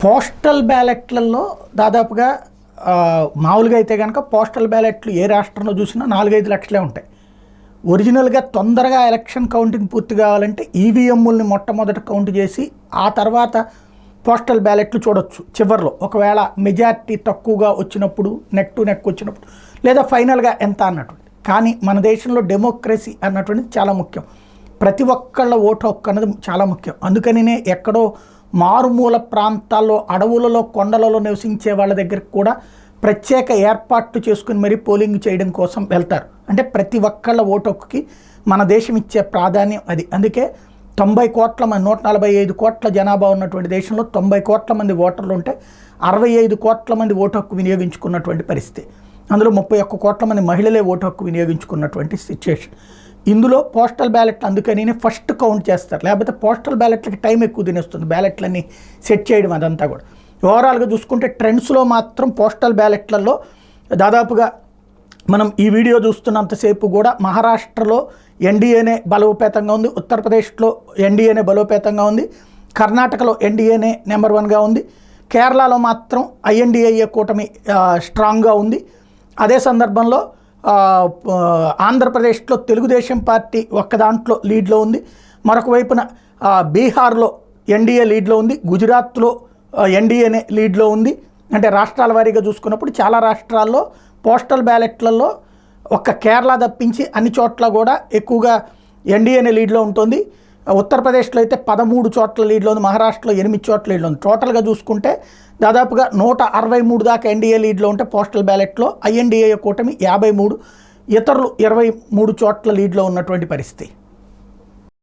Postal బ్యాలెట్లలో దాదాపుగా మామూలుగా అయితే కనుక పోస్టల్ బ్యాలెట్లు ఏ రాష్ట్రంలో చూసినా 4-5 లక్షలే ఉంటాయి. ఒరిజినల్గా తొందరగా ఎలక్షన్ కౌంటింగ్ పూర్తి కావాలంటే ఈవీఎంలని మొట్టమొదట కౌంట్ చేసి ఆ తర్వాత పోస్టల్ బ్యాలెట్లు చూడొచ్చు చివరిలో. ఒకవేళ మెజారిటీ తక్కువగా వచ్చినప్పుడు, నెక్ టు నెక్ వచ్చినప్పుడు, లేదా ఫైనల్గా ఎంత అన్నటువంటి. కానీ మన దేశంలో డెమోక్రసీ అన్నటువంటిది చాలా ముఖ్యం. ప్రతి ఒక్కళ్ళ ఓటు హక్కు అన్నది చాలా ముఖ్యం. అందుకనినే ఎక్కడో మారుమూల ప్రాంతాల్లో, అడవులలో, కొండలలో నివసించే వాళ్ళ దగ్గరికి కూడా ప్రత్యేక ఏర్పాట్లు చేసుకుని మరీ పోలింగ్ చేయడం కోసం వెళ్తారు. అంటే ప్రతి ఒక్కళ్ళ ఓటు హక్కుకి మన దేశం ఇచ్చే ప్రాధాన్యం అది. అందుకే 90 కోట్ల మంది, 145 కోట్ల జనాభా ఉన్నటువంటి దేశంలో 90 కోట్ల మంది ఓటర్లు ఉంటే 65 కోట్ల మంది ఓటు హక్కు వినియోగించుకున్నటువంటి పరిస్థితి. అందులో 31 కోట్ల మంది మహిళలే ఓటు హక్కు వినియోగించుకున్నటువంటి సిచ్యుయేషన్. ఇందులో పోస్టల్ బ్యాలెట్ అందుకని ఫస్ట్ కౌంట్ చేస్తారు. లేకపోతే పోస్టల్ బ్యాలెట్లకి టైం ఎక్కువ తినేస్తుంది, బ్యాలెట్లన్నీ సెట్ చేయడం అదంతా కూడా. ఓవరాల్గా చూసుకుంటే ట్రెండ్స్లో మాత్రం పోస్టల్ బ్యాలెట్లలో దాదాపుగా మనం ఈ వీడియో చూస్తున్నంతసేపు కూడా మహారాష్ట్రలో ఎన్డీఏనే బలోపేతంగా ఉంది, ఉత్తరప్రదేశ్లో ఎన్డీఏనే బలోపేతంగా ఉంది, కర్ణాటకలో ఎన్డీఏనే నెంబర్ 1గా ఉంది, కేరళలో మాత్రం ఐఎన్డీఏ కూటమి స్ట్రాంగ్గా ఉంది. అదే సందర్భంలో ఆంధ్రప్రదేశ్లో తెలుగుదేశం పార్టీ ఒక్క దాంట్లో లీడ్లో ఉంది, మరొక వైపున బీహార్లో ఎన్డీఏ లీడ్లో ఉంది, గుజరాత్లో ఎన్డీఏనే లీడ్లో ఉంది. అంటే రాష్ట్రాల వారీగా చూసుకున్నప్పుడు చాలా రాష్ట్రాల్లో పోస్టల్ బ్యాలెట్లలో ఒక్క కేరళ తప్పించి అన్ని చోట్ల కూడా ఎక్కువగా ఎన్డీఏనే లీడ్లో ఉంటుంది. ఉత్తరప్రదేశ్లో అయితే 13 చోట్ల లీడ్లో ఉంది, మహారాష్ట్రలో 8 చోట్ల లీడ్లో ఉంది. టోటల్గా చూసుకుంటే దాదాపుగా 163 దాకా ఎన్డీఏ లీడ్లో ఉంటే పోస్టల్ బ్యాలెట్లో ఐఎన్డీఏ కూటమి 53, ఇతరులు 23 చోట్ల లీడ్లో ఉన్నటువంటి పరిస్థితి.